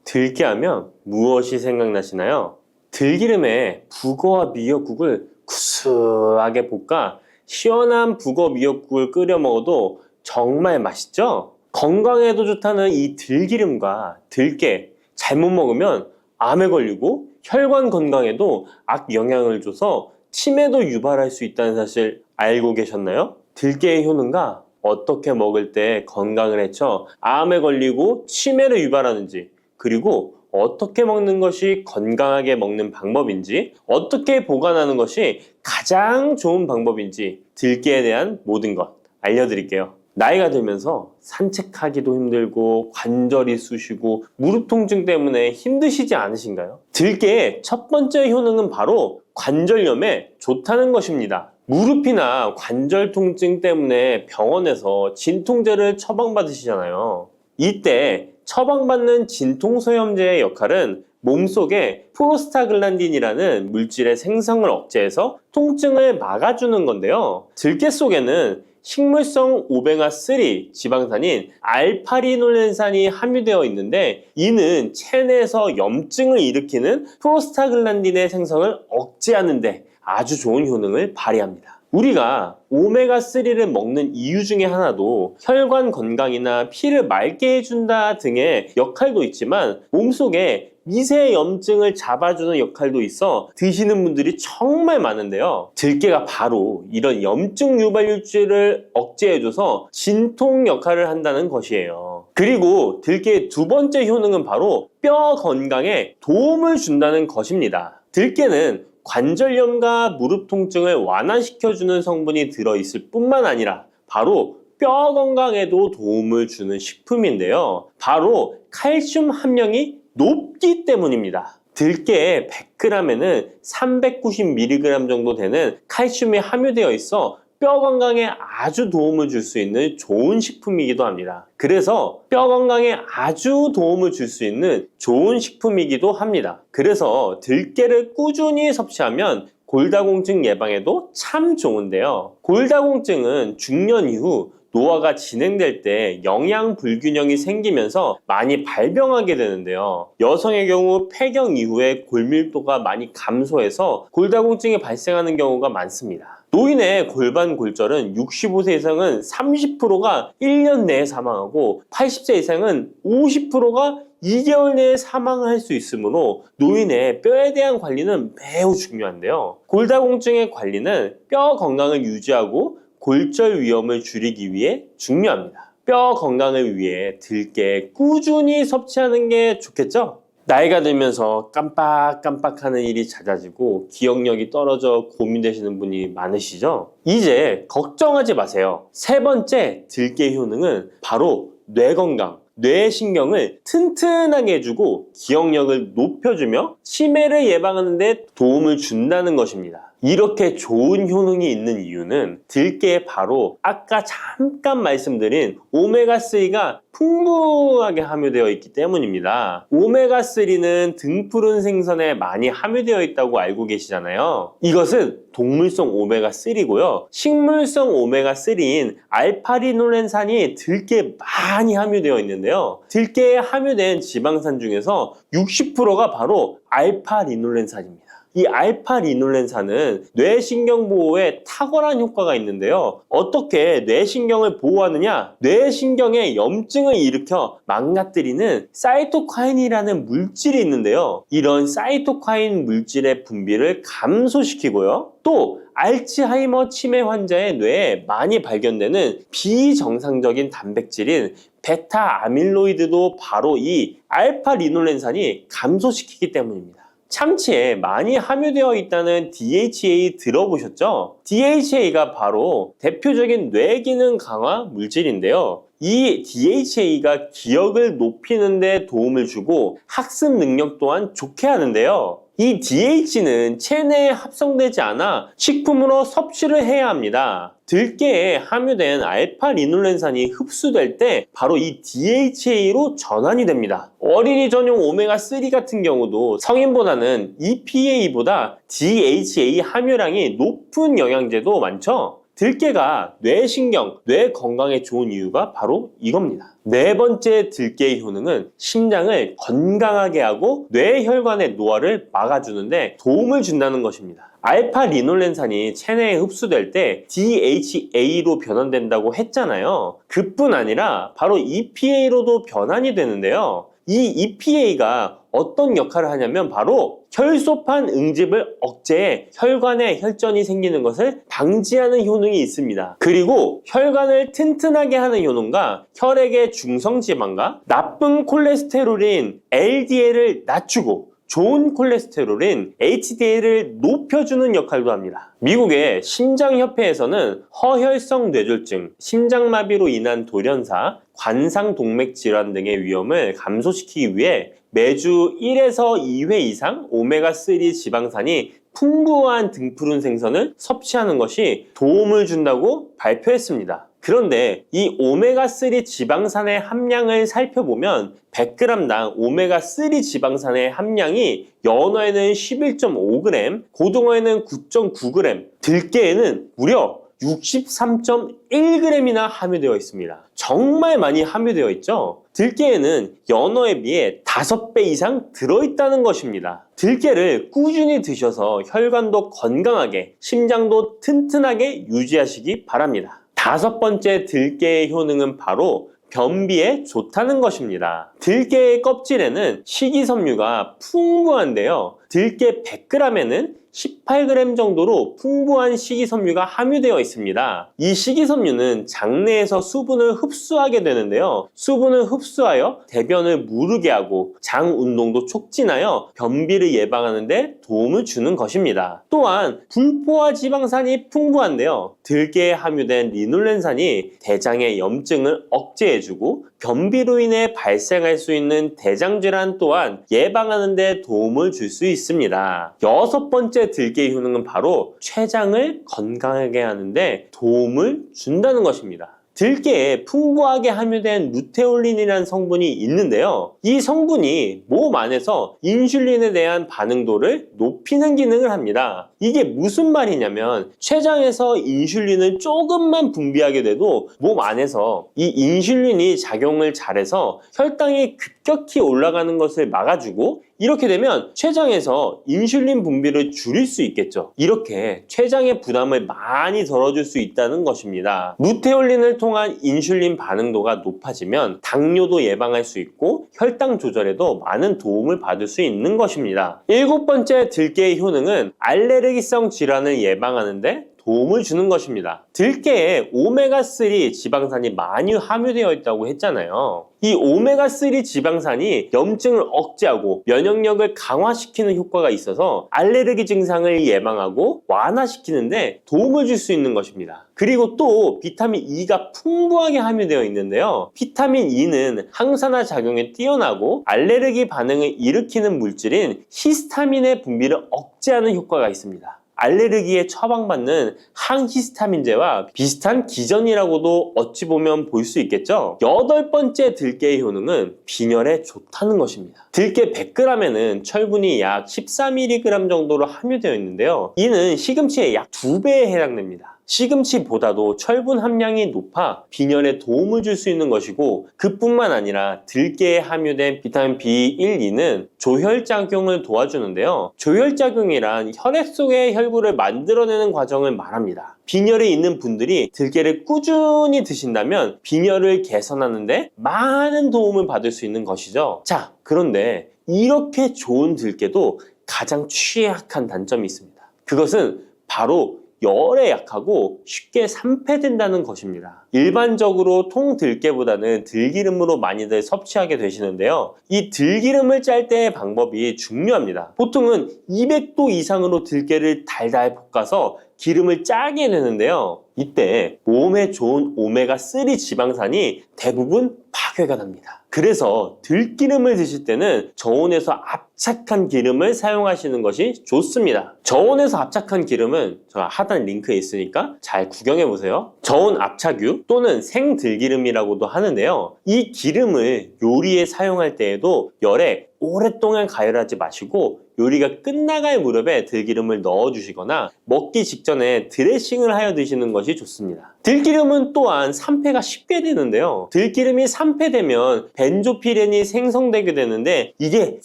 들깨하면 무엇이 생각나시나요? 들기름에 북어와 미역국을 구수하게 볶아 시원한 북어 미역국을 끓여 먹어도 정말 맛있죠? 건강에도 좋다는 이 들기름과 들깨 잘못 먹으면 암에 걸리고 혈관 건강에도 악영향을 줘서 치매도 유발할 수 있다는 사실 알고 계셨나요? 들깨의 효능과 어떻게 먹을 때 건강을 해쳐 암에 걸리고 치매를 유발하는지, 그리고 어떻게 먹는 것이 건강하게 먹는 방법인지, 어떻게 보관하는 것이 가장 좋은 방법인지 들깨에 대한 모든 것 알려드릴게요. 나이가 들면서 산책하기도 힘들고 관절이 쑤시고 무릎 통증 때문에 힘드시지 않으신가요? 들깨의 첫 번째 효능은 바로 관절염에 좋다는 것입니다. 무릎이나 관절 통증 때문에 병원에서 진통제를 처방받으시잖아요. 이때 처방받는 진통소염제의 역할은 몸속에 프로스타글란딘이라는 물질의 생성을 억제해서 통증을 막아주는 건데요. 들깨 속에는 식물성 오메가3 지방산인 알파리놀렌산이 함유되어 있는데 이는 체내에서 염증을 일으키는 프로스타글란딘의 생성을 억제하는 데 아주 좋은 효능을 발휘합니다. 우리가 오메가3를 먹는 이유 중에 하나도 혈관 건강이나 피를 맑게 해준다 등의 역할도 있지만 몸속에 미세 염증을 잡아주는 역할도 있어 드시는 분들이 정말 많은데요. 들깨가 바로 이런 염증 유발물질을 억제해줘서 진통 역할을 한다는 것이에요. 그리고 들깨의 두 번째 효능은 바로 뼈 건강에 도움을 준다는 것입니다. 들깨는 관절염과 무릎 통증을 완화시켜주는 성분이 들어있을 뿐만 아니라 바로 뼈 건강에도 도움을 주는 식품인데요. 바로 칼슘 함량이 높기 때문입니다. 들깨의 100g에는 390mg 정도 되는 칼슘이 함유되어 있어 뼈 건강에 아주 도움을 줄 수 있는 좋은 식품이기도 합니다. 그래서 뼈 건강에 아주 도움을 줄 수 있는 좋은 식품이기도 합니다. 그래서 들깨를 꾸준히 섭취하면 골다공증 예방에도 참 좋은데요. 골다공증은 중년 이후 노화가 진행될 때 영양 불균형이 생기면서 많이 발병하게 되는데요. 여성의 경우 폐경 이후에 골밀도가 많이 감소해서 골다공증이 발생하는 경우가 많습니다. 노인의 골반 골절은 65세 이상은 30%가 1년 내에 사망하고 80세 이상은 50%가 2개월 내에 사망을 할 수 있으므로 노인의 뼈에 대한 관리는 매우 중요한데요. 골다공증의 관리는 뼈 건강을 유지하고 골절 위험을 줄이기 위해 중요합니다. 뼈 건강을 위해 들깨 꾸준히 섭취하는 게 좋겠죠? 나이가 들면서 깜빡깜빡하는 일이 잦아지고 기억력이 떨어져 고민되시는 분이 많으시죠? 이제 걱정하지 마세요. 세 번째 들깨 효능은 바로 뇌 건강, 뇌신경을 튼튼하게 해주고 기억력을 높여주며 치매를 예방하는 데 도움을 준다는 것입니다. 이렇게 좋은 효능이 있는 이유는 들깨에 바로 아까 잠깐 말씀드린 오메가3가 풍부하게 함유되어 있기 때문입니다. 오메가3는 등푸른 생선에 많이 함유되어 있다고 알고 계시잖아요. 이것은 동물성 오메가3고요. 식물성 오메가3인 알파리놀렌산이 들깨에 많이 함유되어 있는데요. 들깨에 함유된 지방산 중에서 60%가 바로 알파리놀렌산입니다. 이 알파리놀렌산은 뇌신경 보호에 탁월한 효과가 있는데요. 어떻게 뇌신경을 보호하느냐? 뇌신경에 염증을 일으켜 망가뜨리는 사이토카인이라는 물질이 있는데요. 이런 사이토카인 물질의 분비를 감소시키고요. 또 알츠하이머 치매 환자의 뇌에 많이 발견되는 비정상적인 단백질인 베타 아밀로이드도 바로 이 알파리놀렌산이 감소시키기 때문입니다. 참치에 많이 함유되어 있다는 DHA 들어보셨죠? DHA가 바로 대표적인 뇌기능 강화 물질인데요. 이 DHA가 기억을 높이는 데 도움을 주고 학습 능력 또한 좋게 하는데요. 이 DH는 체내에 합성되지 않아 식품으로 섭취를 해야 합니다. 들깨에 함유된 알파리놀렌산이 흡수될 때 바로 이 DHA로 전환이 됩니다. 어린이 전용 오메가3 같은 경우도 성인보다는 EPA보다 DHA 함유량이 높은 영양제도 많죠? 들깨가 뇌신경, 뇌 건강에 좋은 이유가 바로 이겁니다. 네 번째 들깨의 효능은 심장을 건강하게 하고 뇌혈관의 노화를 막아주는데 도움을 준다는 것입니다. 알파리놀렌산이 체내에 흡수될 때 DHA로 변환된다고 했잖아요. 그뿐 아니라 바로 EPA로도 변환이 되는데요. 이 EPA가 어떤 역할을 하냐면 바로 혈소판 응집을 억제해 혈관에 혈전이 생기는 것을 방지하는 효능이 있습니다. 그리고 혈관을 튼튼하게 하는 효능과 혈액의 중성지방과 나쁜 콜레스테롤인 LDL을 낮추고 좋은 콜레스테롤인 HDL을 높여주는 역할도 합니다. 미국의 심장협회에서는 허혈성 뇌졸중, 심장마비로 인한 돌연사, 관상동맥 질환 등의 위험을 감소시키기 위해 매주 1에서 2회 이상 오메가3 지방산이 풍부한 등푸른 생선을 섭취하는 것이 도움을 준다고 발표했습니다. 그런데 이 오메가3 지방산의 함량을 살펴보면 100g당 오메가3 지방산의 함량이 연어에는 11.5g, 고등어에는 9.9g, 들깨에는 무려 63.1g이나 함유되어 있습니다. 정말 많이 함유되어 있죠? 들깨에는 연어에 비해 5배 이상 들어있다는 것입니다. 들깨를 꾸준히 드셔서 혈관도 건강하게, 심장도 튼튼하게 유지하시기 바랍니다. 5번째 들깨의 효능은 바로 변비에 좋다는 것입니다. 들깨의 껍질에는 식이섬유가 풍부한데요. 들깨 100g에는 18g 정도로 풍부한 식이섬유가 함유되어 있습니다. 이 식이섬유는 장내에서 수분을 흡수하게 되는데요. 수분을 흡수하여 대변을 무르게 하고 장 운동도 촉진하여 변비를 예방하는 데 도움을 주는 것입니다. 또한 불포화 지방산이 풍부한데요. 들깨에 함유된 리놀렌산이 대장의 염증을 억제해주고 변비로 인해 발생할 수 있는 대장질환 또한 예방하는 데 도움을 줄 수 있습니다. 6번째 들깨의 효능은 바로 췌장을 건강하게 하는데 도움을 준다는 것입니다. 들깨에 풍부하게 함유된 루테올린이라는 성분이 있는데요. 이 성분이 몸 안에서 인슐린에 대한 반응도를 높이는 기능을 합니다. 이게 무슨 말이냐면 췌장에서 인슐린을 조금만 분비하게 돼도 몸 안에서 이 인슐린이 작용을 잘해서 혈당이 급격히 올라가는 것을 막아주고 이렇게 되면 췌장에서 인슐린 분비를 줄일 수 있겠죠. 이렇게 췌장의 부담을 많이 덜어줄 수 있다는 것입니다. 루테올린을 통한 인슐린 반응도가 높아지면 당뇨도 예방할 수 있고 혈당 조절에도 많은 도움을 받을 수 있는 것입니다. 7번째 들깨의 효능은 알레르기성 질환을 예방하는데 도움을 주는 것입니다. 들깨에 오메가3 지방산이 많이 함유되어 있다고 했잖아요. 이 오메가3 지방산이 염증을 억제하고 면역력을 강화시키는 효과가 있어서 알레르기 증상을 예방하고 완화시키는데 도움을 줄 수 있는 것입니다. 그리고 또 비타민 E가 풍부하게 함유되어 있는데요. 비타민 E는 항산화 작용에 뛰어나고 알레르기 반응을 일으키는 물질인 히스타민의 분비를 억제하는 효과가 있습니다. 알레르기에 처방받는 항히스타민제와 비슷한 기전이라고도 어찌 보면 볼 수 있겠죠. 8번째 들깨의 효능은 빈혈에 좋다는 것입니다. 들깨 100g에는 철분이 약 14mg 정도로 함유되어 있는데요. 이는 시금치의 약 2배에 해당됩니다. 시금치보다도 철분 함량이 높아 빈혈에 도움을 줄 수 있는 것이고 그뿐만 아니라 들깨에 함유된 비타민 B1, 2는 조혈작용을 도와주는데요. 조혈작용이란 혈액 속의 혈구를 만들어내는 과정을 말합니다. 빈혈이 있는 분들이 들깨를 꾸준히 드신다면 빈혈을 개선하는데 많은 도움을 받을 수 있는 것이죠. 자, 그런데 이렇게 좋은 들깨도 가장 취약한 단점이 있습니다. 그것은 바로 열에 약하고 쉽게 산패된다는 것입니다. 일반적으로 통들깨보다는 들기름으로 많이들 섭취하게 되시는데요. 이 들기름을 짤 때의 방법이 중요합니다. 보통은 200도 이상으로 들깨를 달달 볶아서 기름을 짜게 되는데요. 이때 몸에 좋은 오메가3 지방산이 대부분 파괴가 됩니다. 그래서 들기름을 드실 때는 저온에서 압착한 기름을 사용하시는 것이 좋습니다. 저온에서 압착한 기름은 제가 하단 링크에 있으니까 잘 구경해 보세요. 저온 압착유 또는 생들기름이라고도 하는데요. 이 기름을 요리에 사용할 때에도 열에 오랫동안 가열하지 마시고 요리가 끝나갈 무렵에 들기름을 넣어주시거나 먹기 직전에 드레싱을 하여 드시는 것이 좋습니다. 들기름은 또한 산패가 쉽게 되는데요. 들기름이 산패되면 벤조피렌이 생성되게 되는데 이게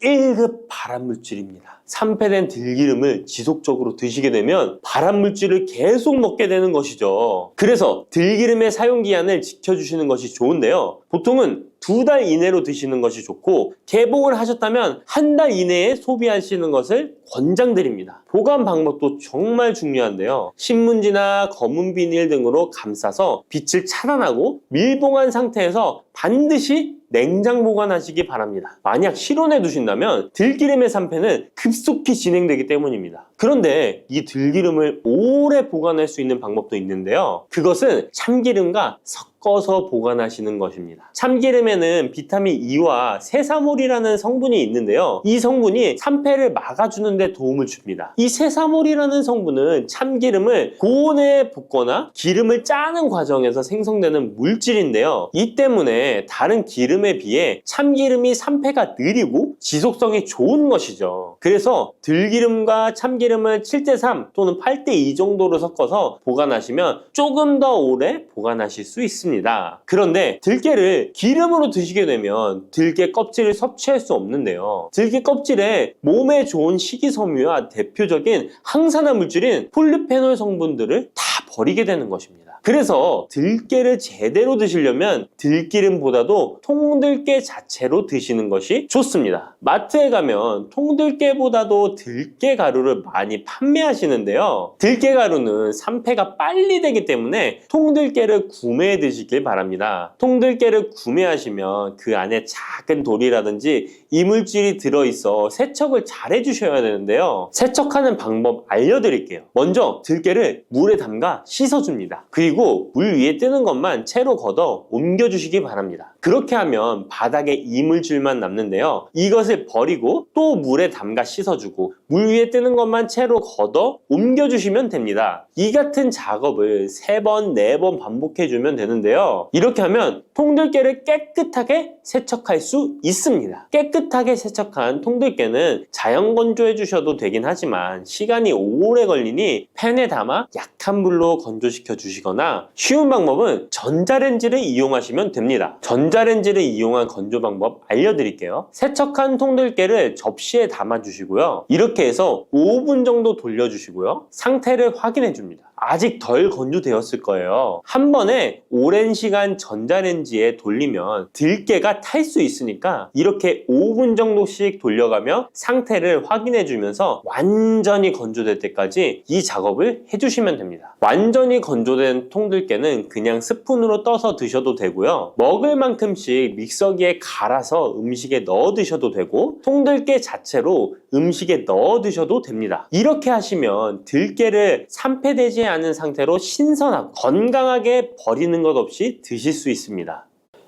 1급 발암물질입니다. 산패된 들기름을 지속적으로 드시게 되면 발암물질을 계속 먹게 되는 것이죠. 그래서 들기름의 사용기한을 지켜주시는 것이 좋은데요. 보통은 2달 이내로 드시는 것이 좋고 개봉을 하셨다면 1달 이내에 소비하시는 것을 권장드립니다. 보관 방법도 정말 중요한데요. 신문지나 검은 비닐 등으로 감싸서 빛을 차단하고 밀봉한 상태에서 반드시 냉장 보관하시기 바랍니다. 만약 실온에 두신다면 들기름의 산패는 급속히 진행되기 때문입니다. 그런데 이 들기름을 오래 보관할 수 있는 방법도 있는데요. 그것은 참기름과 섞어서 보관하시는 것입니다. 참기름에는 비타민 E와 세사몰이라는 성분이 있는데요. 이 성분이 산패를 막아주는 데 도움을 줍니다. 이 세사몰이라는 성분은 참기름을 고온에 볶거나 기름을 짜는 과정에서 생성되는 물질인데요. 이 때문에 다른 기름에 비해 참기름이 산패가 느리고 지속성이 좋은 것이죠. 그래서 들기름과 참기름을 7:3 또는 8:2 정도로 섞어서 보관하시면 조금 더 오래 보관하실 수 있습니다. 그런데 들깨를 기름으로 드시게 되면 들깨 껍질을 섭취할 수 없는데요. 들깨 껍질에 몸에 좋은 식이섬유와 대표적인 항산화 물질인 폴리페놀 성분들을 다 버리게 되는 것입니다. 그래서 들깨를 제대로 드시려면 들기름보다도 통들깨 자체로 드시는 것이 좋습니다. 마트에 가면 통들깨보다도 들깨 가루를 많이 판매하시는데요. 들깨 가루는 산패가 빨리 되기 때문에 통들깨를 구매해 드시길 바랍니다. 통들깨를 구매하시면 그 안에 작은 돌이라든지 이물질이 들어있어 세척을 잘 해주셔야 되는데요. 세척하는 방법 알려드릴게요. 먼저 들깨를 물에 담가 씻어줍니다. 그리고 물 위에 뜨는 것만 채로 걷어 옮겨주시기 바랍니다. 그렇게 하면 바닥에 이물질만 남는데요. 이것을 버리고 또 물에 담가 씻어주고 물 위에 뜨는 것만 채로 걷어 옮겨주시면 됩니다. 이 같은 작업을 3번, 4번 반복해주면 되는데요. 이렇게 하면 통들깨를 깨끗하게 세척할 수 있습니다. 깨끗하게 세척한 통들깨는 자연 건조해 주셔도 되긴 하지만 시간이 오래 걸리니 팬에 담아 약한 불로 건조시켜 주시거나 쉬운 방법은 전자레인지를 이용하시면 됩니다. 전자레인지를 이용한 건조 방법 알려드릴게요. 세척한 통들깨를 접시에 담아 주시고요. 이렇게 해서 5분 정도 돌려주시고요. 상태를 확인해 줍니다. 아직 덜 건조되었을 거예요. 한 번에 오랜 시간 전자레인지에 돌리면 들깨가 탈 수 있으니까 이렇게 5분 정도씩 돌려가며 상태를 확인해 주면서 완전히 건조될 때까지 이 작업을 해주시면 됩니다. 완전히 건조된 통들깨는 그냥 스푼으로 떠서 드셔도 되고요. 먹을 만큼씩 믹서기에 갈아서 음식에 넣어 드셔도 되고 통들깨 자체로 음식에 넣어 드셔도 됩니다. 이렇게 하시면 들깨를 산패되지 않은 상태로 신선하고 건강하게 버리는 것 없이 드실 수 있습니다.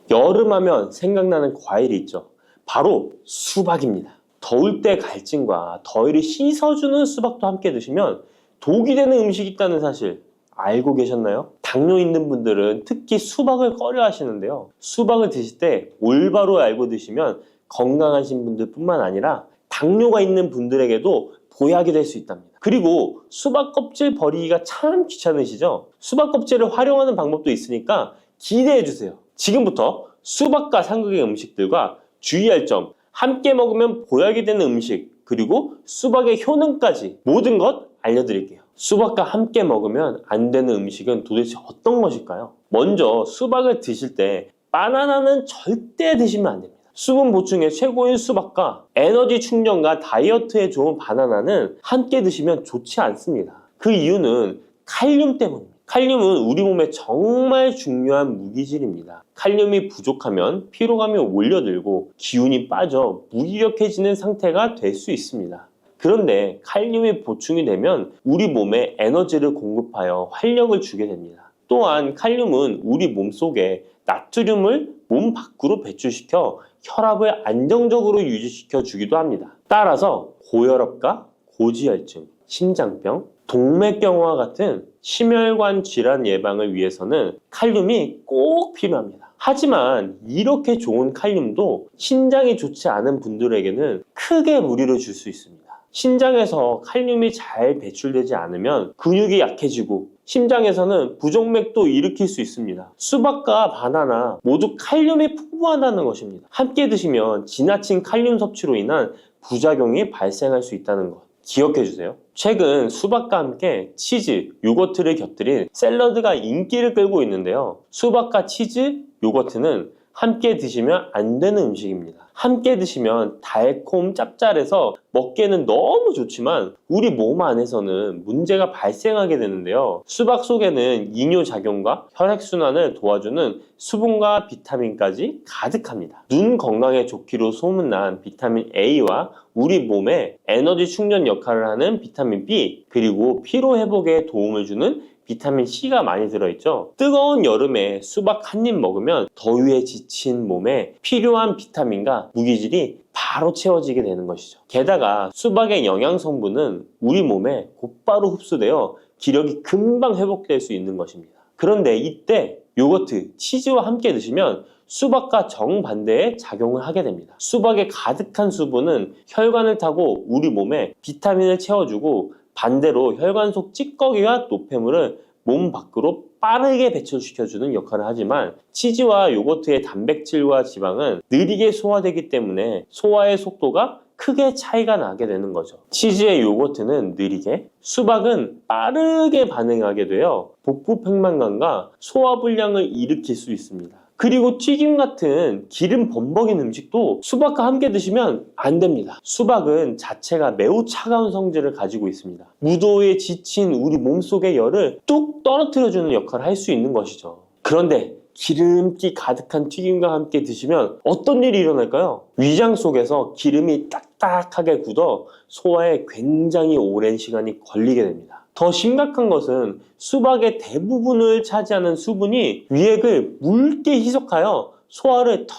여름하면 생각나는 과일이 있죠. 바로 수박입니다. 더울 때 갈증과 더위를 씻어주는 수박도 함께 드시면 독이 되는 음식이 있다는 사실 알고 계셨나요? 당뇨 있는 분들은 특히 수박을 꺼려 하시는데요. 수박을 드실 때 올바로 알고 드시면 건강하신 분들 뿐만 아니라 당뇨가 있는 분들에게도 보약이 될 수 있답니다. 그리고 수박 껍질 버리기가 참 귀찮으시죠? 수박 껍질을 활용하는 방법도 있으니까 기대해 주세요. 지금부터 수박과 상극의 음식들과 주의할 점, 함께 먹으면 보약이 되는 음식, 그리고 수박의 효능까지 모든 것 알려드릴게요. 수박과 함께 먹으면 안 되는 음식은 도대체 어떤 것일까요? 먼저 수박을 드실 때 바나나는 절대 드시면 안 됩니다. 수분 보충에 최고인 수박과 에너지 충전과 다이어트에 좋은 바나나는 함께 드시면 좋지 않습니다. 그 이유는 칼륨 때문입니다. 칼륨은 우리 몸에 정말 중요한 무기질입니다. 칼륨이 부족하면 피로감이 몰려들고 기운이 빠져 무기력해지는 상태가 될 수 있습니다. 그런데 칼륨이 보충이 되면 우리 몸에 에너지를 공급하여 활력을 주게 됩니다. 또한 칼륨은 우리 몸속에 나트륨을 몸 밖으로 배출시켜 혈압을 안정적으로 유지시켜 주기도 합니다. 따라서 고혈압과 고지혈증, 심장병, 동맥경화와 같은 심혈관 질환 예방을 위해서는 칼륨이 꼭 필요합니다. 하지만 이렇게 좋은 칼륨도 신장이 좋지 않은 분들에게는 크게 무리를 줄 수 있습니다. 신장에서 칼륨이 잘 배출되지 않으면 근육이 약해지고 심장에서는 부정맥도 일으킬 수 있습니다. 수박과 바나나 모두 칼륨이 풍부하다는 것입니다. 함께 드시면 지나친 칼륨 섭취로 인한 부작용이 발생할 수 있다는 것 기억해 주세요. 최근 수박과 함께 치즈, 요거트를 곁들인 샐러드가 인기를 끌고 있는데요. 수박과 치즈, 요거트는 함께 드시면 안 되는 음식입니다. 함께 드시면 달콤 짭짤해서 먹기에는 너무 좋지만 우리 몸 안에서는 문제가 발생하게 되는데요. 수박 속에는 이뇨작용과 혈액순환을 도와주는 수분과 비타민까지 가득합니다. 눈 건강에 좋기로 소문난 비타민 A와 우리 몸에 에너지 충전 역할을 하는 비타민 B, 그리고 피로 회복에 도움을 주는 비타민 C가 많이 들어있죠. 뜨거운 여름에 수박 한 입 먹으면 더위에 지친 몸에 필요한 비타민과 무기질이 바로 채워지게 되는 것이죠. 게다가 수박의 영양 성분은 우리 몸에 곧바로 흡수되어 기력이 금방 회복될 수 있는 것입니다. 그런데 이때 요거트, 치즈와 함께 드시면 수박과 정반대의 작용을 하게 됩니다. 수박의 가득한 수분은 혈관을 타고 우리 몸에 비타민을 채워주고 반대로 혈관 속 찌꺼기와 노폐물을 몸 밖으로 빠르게 배출시켜주는 역할을 하지만 치즈와 요거트의 단백질과 지방은 느리게 소화되기 때문에 소화의 속도가 크게 차이가 나게 되는 거죠. 치즈의 요거트는 느리게, 수박은 빠르게 반응하게 되어 복부 팽만감과 소화불량을 일으킬 수 있습니다. 그리고 튀김 같은 기름 범벅인 음식도 수박과 함께 드시면 안 됩니다. 수박은 자체가 매우 차가운 성질을 가지고 있습니다. 무더위에 지친 우리 몸속의 열을 뚝 떨어뜨려주는 역할을 할 수 있는 것이죠. 그런데 기름기 가득한 튀김과 함께 드시면 어떤 일이 일어날까요? 위장 속에서 기름이 딱딱하게 굳어 소화에 굉장히 오랜 시간이 걸리게 됩니다. 더 심각한 것은 수박의 대부분을 차지하는 수분이 위액을 묽게 희석하여 소화를 더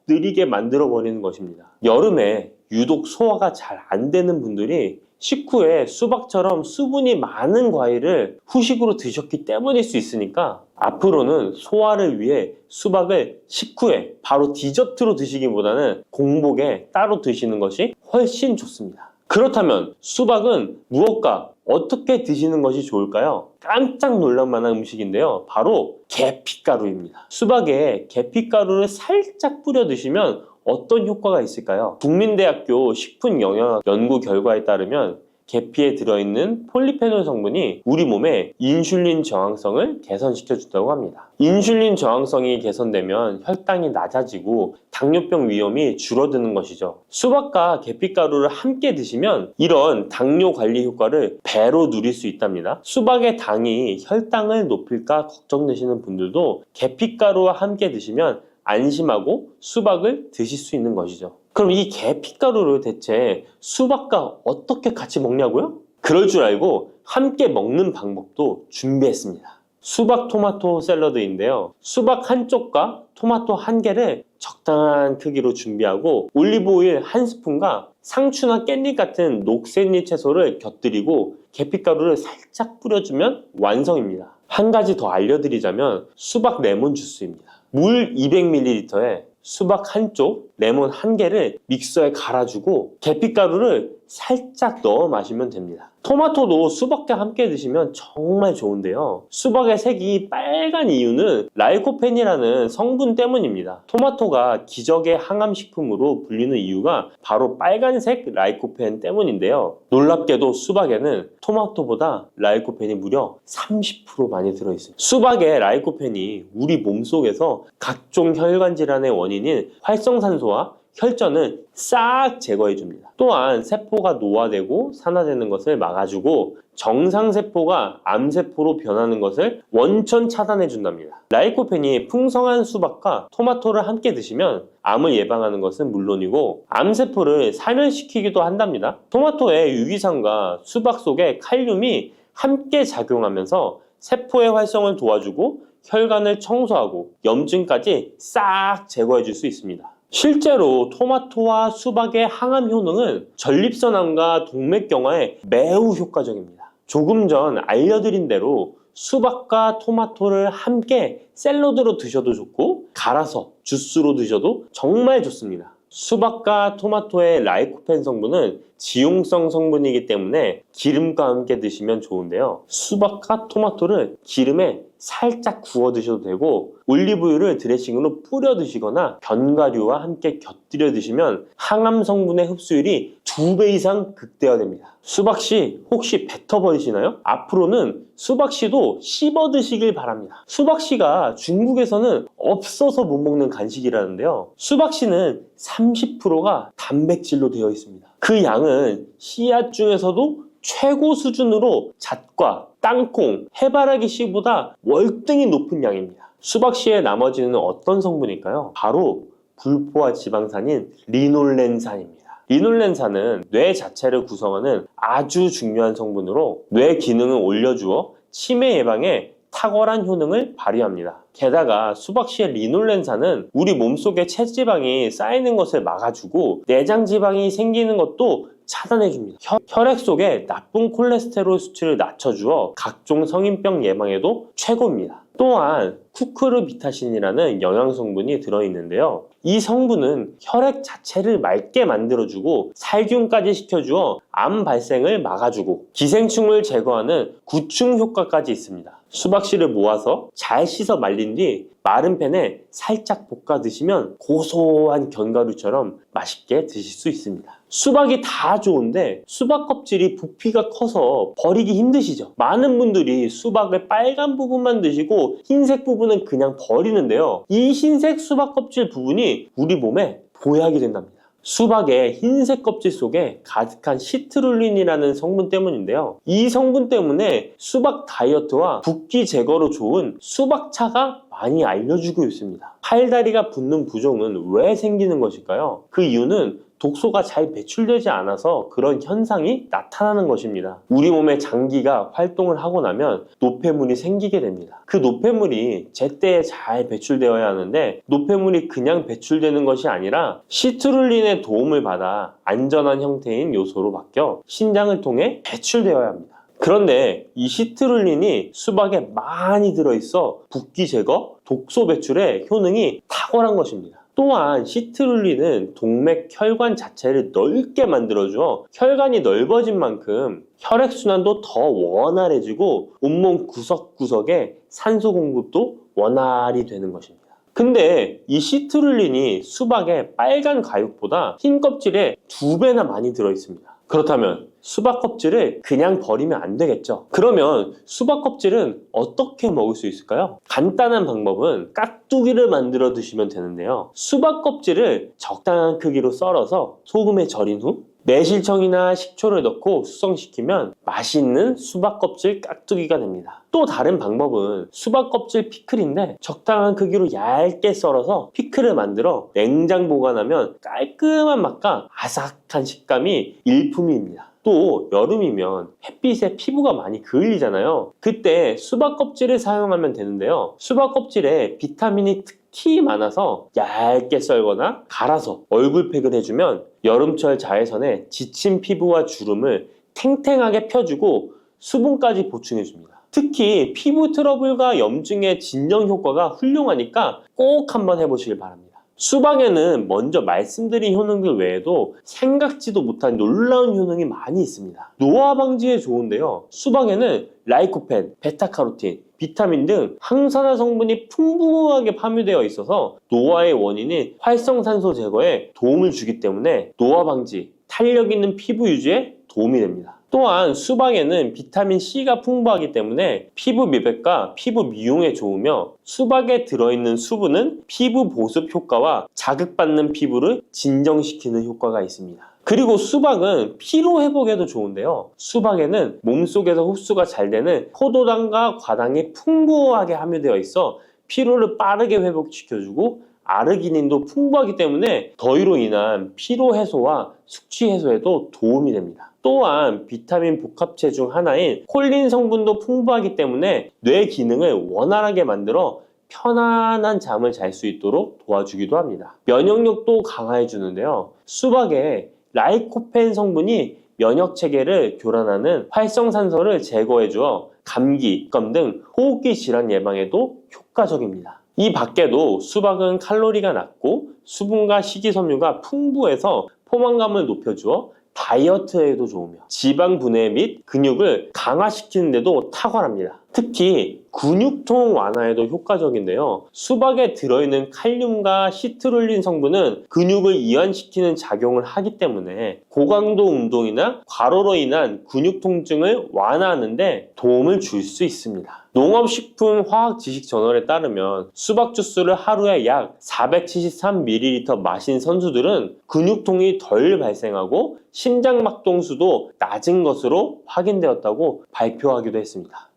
느리게 만들어 버리는 것입니다. 여름에 유독 소화가 잘 안 되는 분들이 식후에 수박처럼 수분이 많은 과일을 후식으로 드셨기 때문일 수 있으니까 앞으로는 소화를 위해 수박을 식후에 바로 디저트로 드시기보다는 공복에 따로 드시는 것이 훨씬 좋습니다. 그렇다면 수박은 무엇과 어떻게 드시는 것이 좋을까요? 깜짝 놀랄 만한 음식인데요. 바로 계피가루입니다. 수박에 계피가루를 살짝 뿌려 드시면 어떤 효과가 있을까요? 국민대학교 식품영양학 연구 결과에 따르면 계피에 들어있는 폴리페놀 성분이 우리 몸의 인슐린 저항성을 개선시켜 준다고 합니다. 인슐린 저항성이 개선되면 혈당이 낮아지고 당뇨병 위험이 줄어드는 것이죠. 수박과 계피가루를 함께 드시면 이런 당뇨 관리 효과를 배로 누릴 수 있답니다. 수박의 당이 혈당을 높일까 걱정되시는 분들도 계피가루와 함께 드시면 안심하고 수박을 드실 수 있는 것이죠. 그럼 이 계피가루를 대체 수박과 어떻게 같이 먹냐고요? 그럴 줄 알고 함께 먹는 방법도 준비했습니다. 수박 토마토 샐러드인데요. 수박 한쪽과 토마토 한 개를 적당한 크기로 준비하고 올리브오일 한 스푼과 상추나 깻잎 같은 녹색잎 채소를 곁들이고 계피가루를 살짝 뿌려주면 완성입니다. 한 가지 더 알려드리자면 수박 레몬 주스입니다. 물 200ml에 수박 한쪽, 레몬 한 개를 믹서에 갈아주고 계피가루를 살짝 넣어 마시면 됩니다. 토마토도 수박과 함께 드시면 정말 좋은데요. 수박의 색이 빨간 이유는 라이코펜이라는 성분 때문입니다. 토마토가 기적의 항암식품으로 불리는 이유가 바로 빨간색 라이코펜 때문인데요. 놀랍게도 수박에는 토마토보다 라이코펜이 무려 30% 많이 들어있어요. 수박의 라이코펜이 우리 몸속에서 각종 혈관 질환의 원인인 활성산소와 혈전을 싹 제거해줍니다. 또한 세포가 노화되고 산화되는 것을 막아주고 정상세포가 암세포로 변하는 것을 원천 차단해준답니다. 라이코펜이 풍성한 수박과 토마토를 함께 드시면 암을 예방하는 것은 물론이고 암세포를 사멸시키기도 한답니다. 토마토의 유기산과 수박 속의 칼륨이 함께 작용하면서 세포의 활성을 도와주고 혈관을 청소하고 염증까지 싹 제거해줄 수 있습니다. 실제로 토마토와 수박의 항암 효능은 전립선암과 동맥경화에 매우 효과적입니다. 조금 전 알려드린 대로 수박과 토마토를 함께 샐러드로 드셔도 좋고 갈아서 주스로 드셔도 정말 좋습니다. 수박과 토마토의 라이코펜 성분은 지용성 성분이기 때문에 기름과 함께 드시면 좋은데요. 수박과 토마토를 기름에 살짝 구워 드셔도 되고 올리브유를 드레싱으로 뿌려 드시거나 견과류와 함께 곁들여 드시면 항암 성분의 흡수율이 2배 이상 극대화됩니다. 수박씨 혹시 뱉어버리시나요? 앞으로는 수박씨도 씹어 드시길 바랍니다. 수박씨가 중국에서는 없어서 못 먹는 간식이라는데요. 수박씨는 30%가 단백질로 되어 있습니다. 그 양은 씨앗 중에서도 최고 수준으로 잣과 땅콩, 해바라기 씨보다 월등히 높은 양입니다. 수박씨의 나머지는 어떤 성분일까요? 바로 불포화 지방산인 리놀렌산입니다. 리놀렌산은 뇌 자체를 구성하는 아주 중요한 성분으로 뇌 기능을 올려주어 치매 예방에 탁월한 효능을 발휘합니다. 게다가 수박씨의 리놀렌산은 우리 몸속에 체지방이 쌓이는 것을 막아주고 내장 지방이 생기는 것도 차단해줍니다. 혈액 속에 나쁜 콜레스테롤 수치를 낮춰주어 각종 성인병 예방에도 최고입니다. 또한 쿠크르비타신이라는 영양 성분이 들어있는데요. 이 성분은 혈액 자체를 맑게 만들어주고 살균까지 시켜주어 암 발생을 막아주고 기생충을 제거하는 구충 효과까지 있습니다. 수박씨를 모아서 잘 씻어 말린 뒤 마른 팬에 살짝 볶아 드시면 고소한 견과류처럼 맛있게 드실 수 있습니다. 수박이 다 좋은데 수박 껍질이 부피가 커서 버리기 힘드시죠? 많은 분들이 수박의 빨간 부분만 드시고 흰색 부분은 그냥 버리는데요. 이 흰색 수박 껍질 부분이 우리 몸에 보약이 된답니다. 수박의 흰색 껍질 속에 가득한 시트룰린이라는 성분 때문인데요. 이 성분 때문에 수박 다이어트와 붓기 제거로 좋은 수박차가 많이 알려지고 있습니다. 팔다리가 붓는 부종은 왜 생기는 것일까요? 그 이유는 독소가 잘 배출되지 않아서 그런 현상이 나타나는 것입니다. 우리 몸의 장기가 활동을 하고 나면 노폐물이 생기게 됩니다. 그 노폐물이 제때에 잘 배출되어야 하는데 노폐물이 그냥 배출되는 것이 아니라 시트룰린의 도움을 받아 안전한 형태인 요소로 바뀌어 신장을 통해 배출되어야 합니다. 그런데 이 시트룰린이 수박에 많이 들어있어 붓기 제거, 독소 배출의 효능이 탁월한 것입니다. 또한 시트룰린은 동맥 혈관 자체를 넓게 만들어줘 혈관이 넓어진 만큼 혈액순환도 더 원활해지고 온몸 구석구석에 산소 공급도 원활히 되는 것입니다. 근데 이 시트룰린이 수박의 빨간 과육보다 흰 껍질에 2배나 많이 들어있습니다. 그렇다면 수박 껍질을 그냥 버리면 안 되겠죠. 그러면 수박 껍질은 어떻게 먹을 수 있을까요? 간단한 방법은 깍두기를 만들어 드시면 되는데요. 수박 껍질을 적당한 크기로 썰어서 소금에 절인 후 매실청이나 식초를 넣고 숙성시키면 맛있는 수박 껍질 깍두기가 됩니다. 또 다른 방법은 수박 껍질 피클인데 적당한 크기로 얇게 썰어서 피클을 만들어 냉장 보관하면 깔끔한 맛과 아삭한 식감이 일품입니다. 또 여름이면 햇빛에 피부가 많이 그을리잖아요. 그때 수박 껍질을 사용하면 되는데요. 수박 껍질에 비타민이 특히 많아서 얇게 썰거나 갈아서 얼굴팩을 해주면 여름철 자외선에 지친 피부와 주름을 탱탱하게 펴주고 수분까지 보충해줍니다. 특히 피부 트러블과 염증의 진정 효과가 훌륭하니까 꼭 한번 해보시길 바랍니다. 수박에는 먼저 말씀드린 효능들 외에도 생각지도 못한 놀라운 효능이 많이 있습니다. 노화 방지에 좋은데요. 수박에는 라이코펜, 베타카로틴, 비타민 등 항산화 성분이 풍부하게 함유되어 있어서 노화의 원인인 활성산소 제거에 도움을 주기 때문에 노화 방지, 탄력 있는 피부 유지에 도움이 됩니다. 또한 수박에는 비타민 C가 풍부하기 때문에 피부 미백과 피부 미용에 좋으며 수박에 들어있는 수분은 피부 보습 효과와 자극받는 피부를 진정시키는 효과가 있습니다. 그리고 수박은 피로 회복에도 좋은데요. 수박에는 몸속에서 흡수가 잘 되는 포도당과 과당이 풍부하게 함유되어 있어 피로를 빠르게 회복시켜주고 아르기닌도 풍부하기 때문에 더위로 인한 피로 해소와 숙취 해소에도 도움이 됩니다. 또한 비타민 복합체 중 하나인 콜린 성분도 풍부하기 때문에 뇌 기능을 원활하게 만들어 편안한 잠을 잘 수 있도록 도와주기도 합니다. 면역력도 강화해 주는데요. 수박에 라이코펜 성분이 면역 체계를 교란하는 활성산소를 제거해 주어 감기, 껌 등 호흡기 질환 예방에도 효과적입니다. 이 밖에도 수박은 칼로리가 낮고 수분과 식이섬유가 풍부해서 포만감을 높여주어 다이어트에도 좋으며 지방 분해 및 근육을 강화시키는 데도 탁월합니다. 특히 근육통 완화에도 효과적인데요. 수박에 들어있는 칼륨과 시트룰린 성분은 근육을 이완시키는 작용을 하기 때문에 고강도 운동이나 과로로 인한 근육 통증을 완화하는 데 도움을 줄 수 있습니다. 농업식품화학지식저널에 따르면 수박 주스를 하루에 약 473ml 마신 선수들은 근육통이 덜 발생하고 심장막동수도 낮은 것으로 확인되었다고 발표하기도 했습니다.